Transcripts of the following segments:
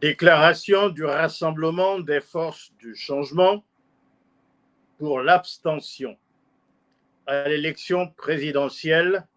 Déclaration du Rassemblement des forces du changement pour l'abstention à l'élection présidentielle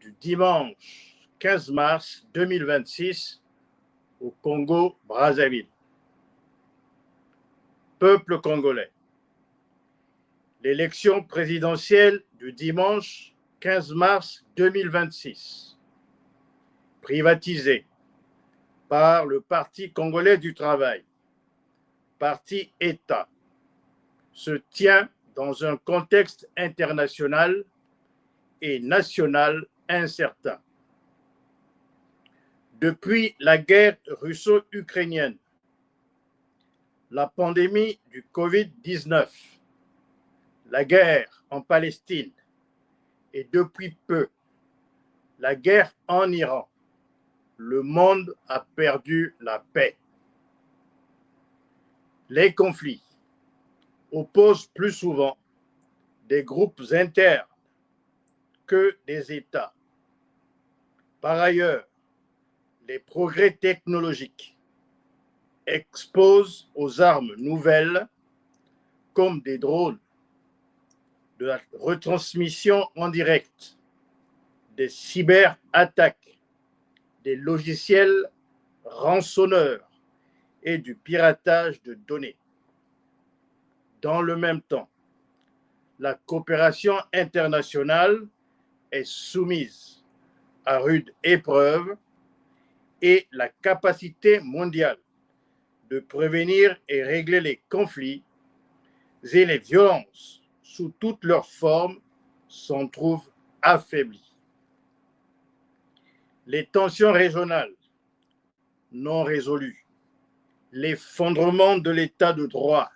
du dimanche 15 mars 2026 au Congo-Brazzaville. Peuple congolais, l'élection présidentielle du dimanche 15 mars 2026, privatisée par le Parti congolais du travail, parti État, se tient dans un contexte international et national incertain. Depuis la guerre russo-ukrainienne, la pandémie du Covid-19, la guerre en Palestine et depuis peu, la guerre en Iran, le monde a perdu la paix. Les conflits opposent plus souvent des groupes internes que des États. Par ailleurs, les progrès technologiques exposent aux armes nouvelles comme des drones, de la retransmission en direct, des cyberattaques, des logiciels rançonneurs et du piratage de données. Dans le même temps, la coopération internationale est soumise à rude épreuve et la capacité mondiale de prévenir et régler les conflits et les violences sous toutes leurs formes s'en trouve affaiblie. Les tensions régionales non résolues, l'effondrement de l'état de droit,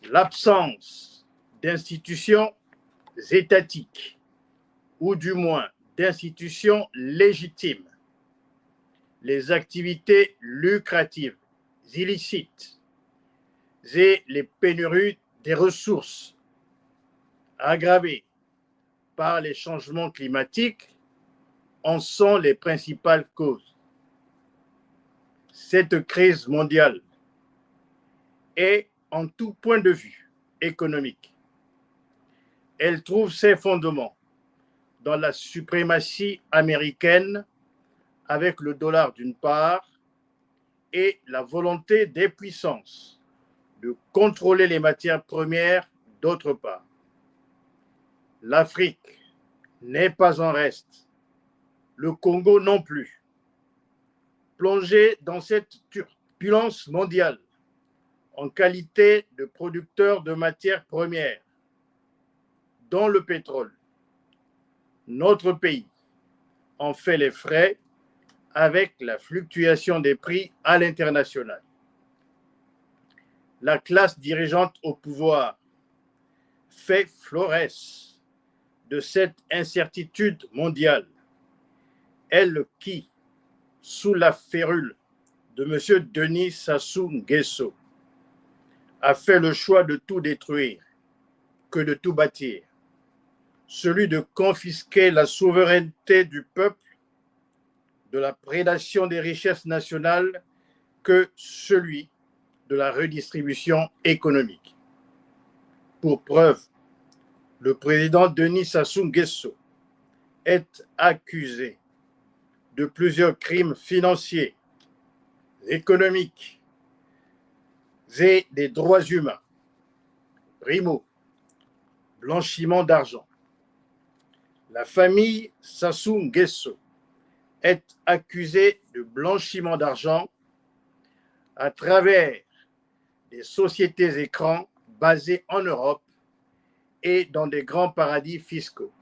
l'absence d'institutions étatiques, ou du moins d'institutions légitimes, les activités lucratives illicites et les pénuries des ressources aggravées par les changements climatiques en sont les principales causes. Cette crise mondiale est, en tout point de vue économique, elle trouve ses fondements dans la suprématie américaine avec le dollar d'une part et la volonté des puissances de contrôler les matières premières d'autre part. L'Afrique n'est pas en reste, le Congo non plus. Plongé dans cette turbulence mondiale en qualité de producteur de matières premières, dont le pétrole, notre pays en fait les frais avec la fluctuation des prix à l'international. La classe dirigeante au pouvoir fait florès de cette incertitude mondiale, elle qui, sous la férule de M. Denis Sassou Nguesso, a fait le choix de tout détruire que de tout bâtir, celui de confisquer la souveraineté du peuple, de la prédation des richesses nationales, que celui de la redistribution économique. Pour preuve, le président Denis Sassou Nguesso est accusé de plusieurs crimes financiers, économiques et des droits humains. Primo, blanchiment d'argent. La famille Sassou Nguesso est accusée de blanchiment d'argent à travers des sociétés écrans basées en Europe et dans des grands paradis fiscaux.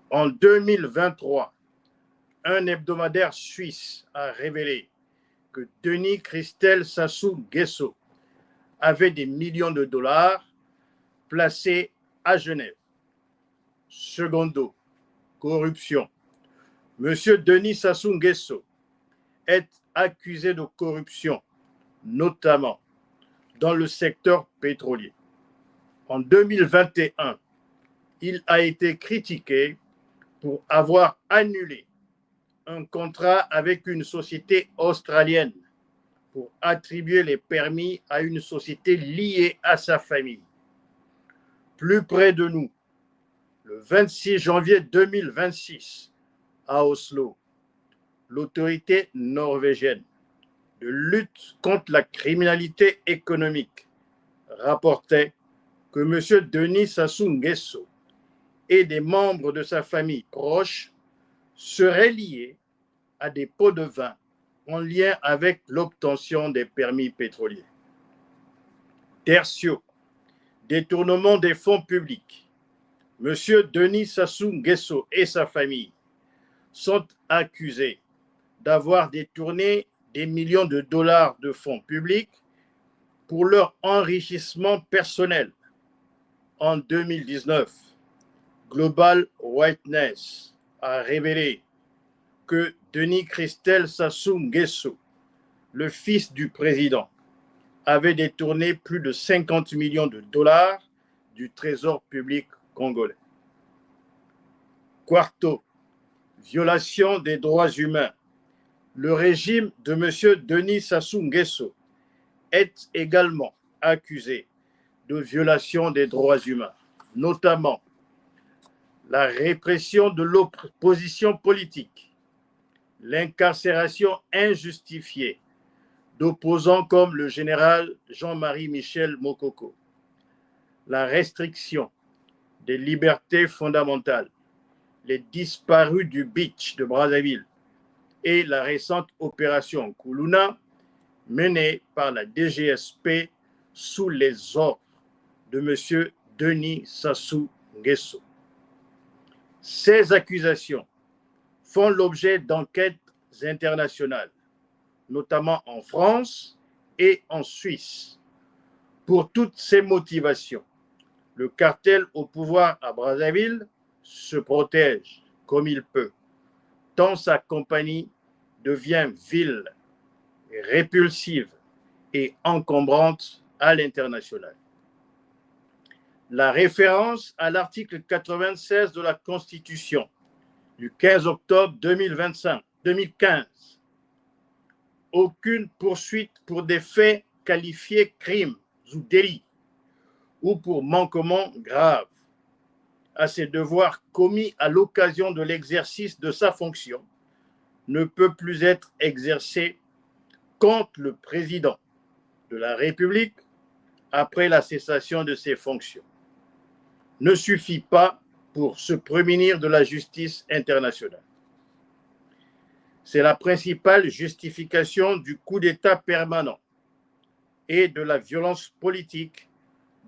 En 2023, un hebdomadaire suisse a révélé que Denis Christel Sassou Nguesso avait des millions de dollars placés à Genève. Secondo, corruption. Monsieur Denis Sassou Nguesso est accusé de corruption, notamment dans le secteur pétrolier. En 2021, il a été critiqué pour avoir annulé un contrat avec une société australienne pour attribuer les permis à une société liée à sa famille. Plus près de nous, le 26 janvier 2026, à Oslo, l'autorité norvégienne de lutte contre la criminalité économique rapportait que M. Denis Sassou Nguesso et des membres de sa famille proche seraient liés à des pots de vin en lien avec l'obtention des permis pétroliers. Tertio, détournement des fonds publics. M. Denis Sassou Nguesso et sa famille sont accusés d'avoir détourné des millions de dollars de fonds publics pour leur enrichissement personnel. En 2019, Global Witness a révélé que Denis Christel Sassou Nguesso, le fils du président, avait détourné plus de 50 millions de dollars du trésor public congolais. Quarto, violation des droits humains. Le régime de M. Denis Sassou Nguesso est également accusé de violation des droits humains, notamment la répression de l'opposition politique, l'incarcération injustifiée d'opposants comme le général Jean-Marie Michel Mokoko, la restriction des libertés fondamentales, les disparus du beach de Brazzaville et la récente opération Kuluna menée par la DGSP sous les ordres de M. Denis Sassou Nguesso. Ces accusations font l'objet d'enquêtes internationales, notamment en France et en Suisse. Pour toutes ces motivations, le cartel au pouvoir à Brazzaville se protège comme il peut, tant sa compagnie devient vile, répulsive et encombrante à l'international. La référence à l'article 96 de la Constitution du 15 octobre 2015, aucune poursuite pour des faits qualifiés crimes ou délits ou pour manquements graves à ses devoirs commis à l'occasion de l'exercice de sa fonction ne peut plus être exercée contre le président de la République après la cessation de ses fonctions. Ne suffit pas pour se prémunir de la justice internationale. C'est la principale justification du coup d'État permanent et de la violence politique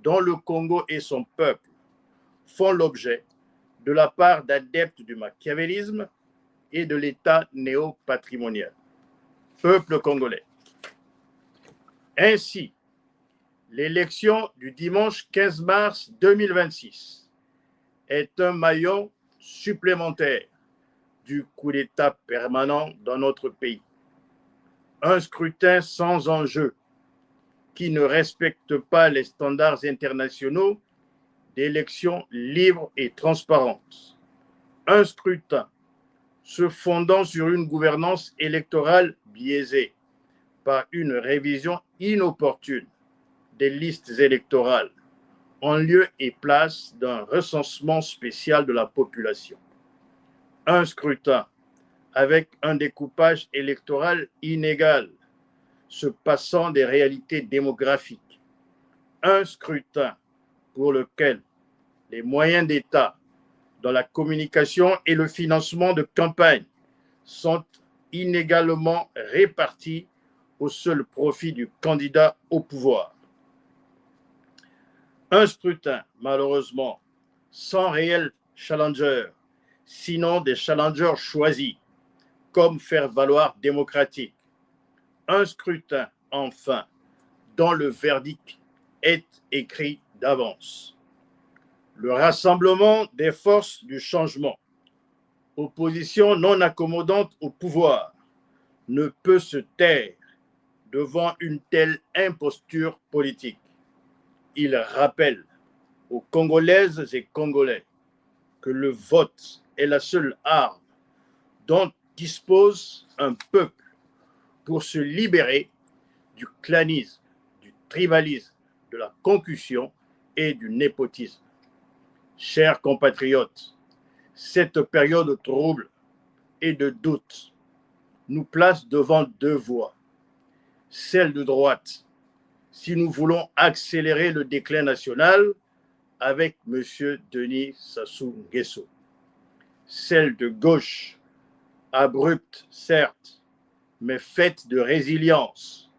dont le Congo et son peuple font l'objet de la part d'adeptes du machiavélisme et de l'État néo-patrimonial. Peuple congolais. Ainsi, l'élection du dimanche 15 mars 2026 est un maillon supplémentaire du coup d'État permanent dans notre pays. Un scrutin sans enjeu qui ne respecte pas les standards internationaux d'élections libres et transparentes. Un scrutin se fondant sur une gouvernance électorale biaisée par une révision inopportune des listes électorales en lieu et place d'un recensement spécial de la population. Un scrutin avec un découpage électoral inégal, se passant des réalités démographiques. Un scrutin pour lequel les moyens d'État dans la communication et le financement de campagne sont inégalement répartis au seul profit du candidat au pouvoir. Un scrutin, malheureusement, sans réel challenger, sinon des challengers choisis, comme faire valoir démocratique. Un scrutin, enfin, dont le verdict est écrit d'avance. Le rassemblement des forces du changement, opposition non accommodante au pouvoir, ne peut se taire devant une telle imposture politique. Il rappelle aux Congolaises et Congolais que le vote est la seule arme dont dispose un peuple pour se libérer du clanisme, du tribalisme, de la concussion et du népotisme. Chers compatriotes, cette période trouble et de doute nous place devant deux voies. Celle de droite, si nous voulons accélérer le déclin national avec M. Denis Sassou Nguesso. Celle de gauche, abrupte certes, mais faite de résilience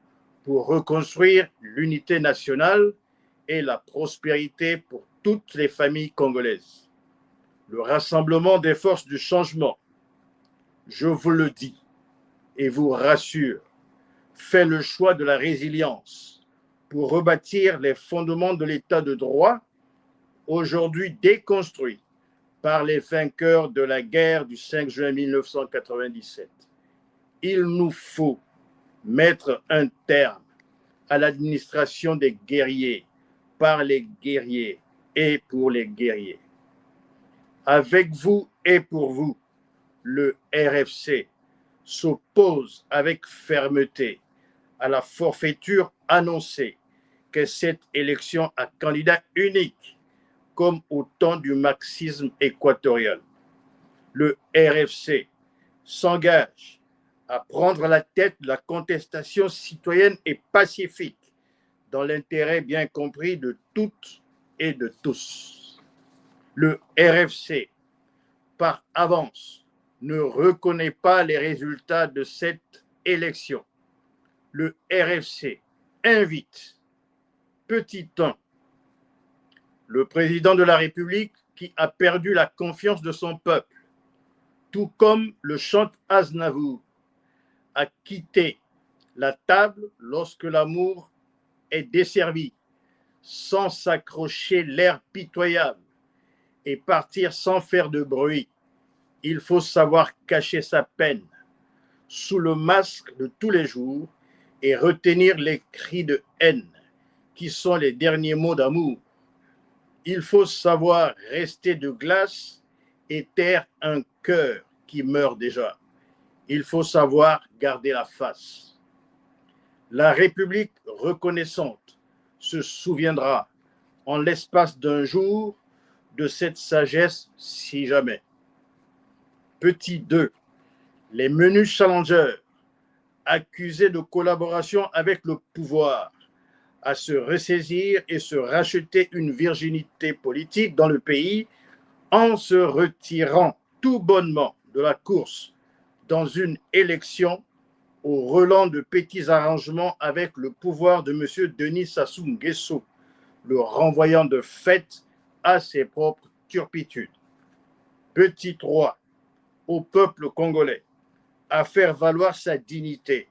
pour reconstruire l'unité nationale et la prospérité pour toutes les familles congolaises. Le rassemblement des forces du changement, je vous le dis et vous rassure, fait le choix de la résilience pour rebâtir les fondements de l'état de droit, aujourd'hui déconstruit par les vainqueurs de la guerre du 5 juin 1997. Il nous faut mettre un terme à l'administration des guerriers, par les guerriers et pour les guerriers. Avec vous et pour vous, le RFC s'oppose avec fermeté à la forfaiture annoncée que cette élection à candidat unique, comme au temps du marxisme équatorial. Le RFC s'engage à prendre la tête de la contestation citoyenne et pacifique dans l'intérêt bien compris de toutes et de tous. Le RFC, par avance, ne reconnaît pas les résultats de cette élection. Le RFC invite, petit 1, le président de la République qui a perdu la confiance de son peuple, tout comme le chante Aznavour, à quitter la table lorsque l'amour est desservi, sans s'accrocher l'air pitoyable et partir sans faire de bruit. Il faut savoir cacher sa peine sous le masque de tous les jours et retenir les cris de haine qui sont les derniers mots d'amour. Il faut savoir rester de glace et taire un cœur qui meurt déjà. Il faut savoir garder la face. La République reconnaissante se souviendra en l'espace d'un jour de cette sagesse si jamais. Petit 2, les menus challengers accusés de collaboration avec le pouvoir à se ressaisir et se racheter une virginité politique dans le pays en se retirant tout bonnement de la course dans une élection au relent de petits arrangements avec le pouvoir de M. Denis Sassou Nguesso, le renvoyant de fait à ses propres turpitudes. Petit 3, au peuple congolais à faire valoir sa dignité,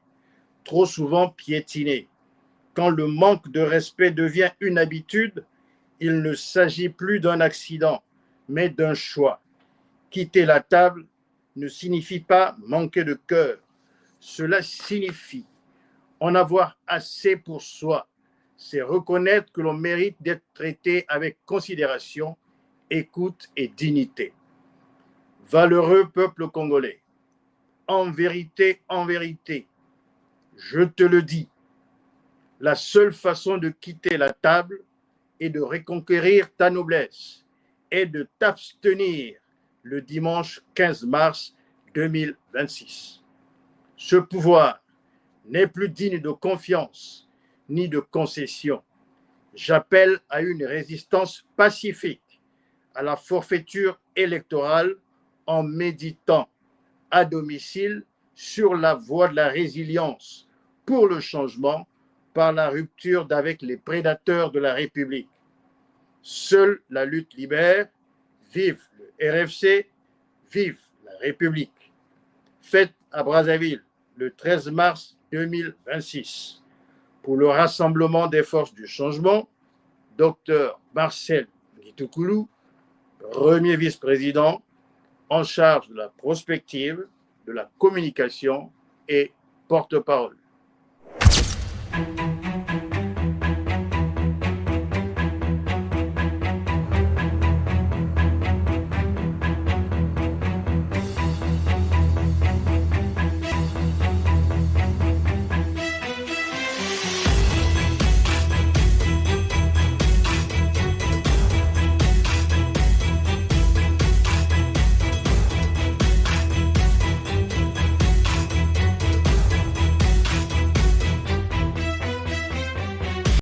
trop souvent piétinée. Quand le manque de respect devient une habitude, il ne s'agit plus d'un accident, mais d'un choix. Quitter la table ne signifie pas manquer de cœur. Cela signifie en avoir assez pour soi. C'est reconnaître que l'on mérite d'être traité avec considération, écoute et dignité. Valeureux peuple congolais, en vérité, je te le dis, la seule façon de quitter la table et de reconquérir ta noblesse est de t'abstenir le dimanche 15 mars 2026. Ce pouvoir n'est plus digne de confiance ni de concession. J'appelle à une résistance pacifique à la forfaiture électorale en méditant à domicile sur la voie de la résilience pour le changement par la rupture d'avec les prédateurs de la République. Seule la lutte libère. Vive le RFC, vive la République. Fête à Brazzaville le 13 mars 2026. Pour le rassemblement des forces du changement, Dr Marcel Ngitokoulou, premier vice-président en charge de la prospective, de la communication et porte-parole.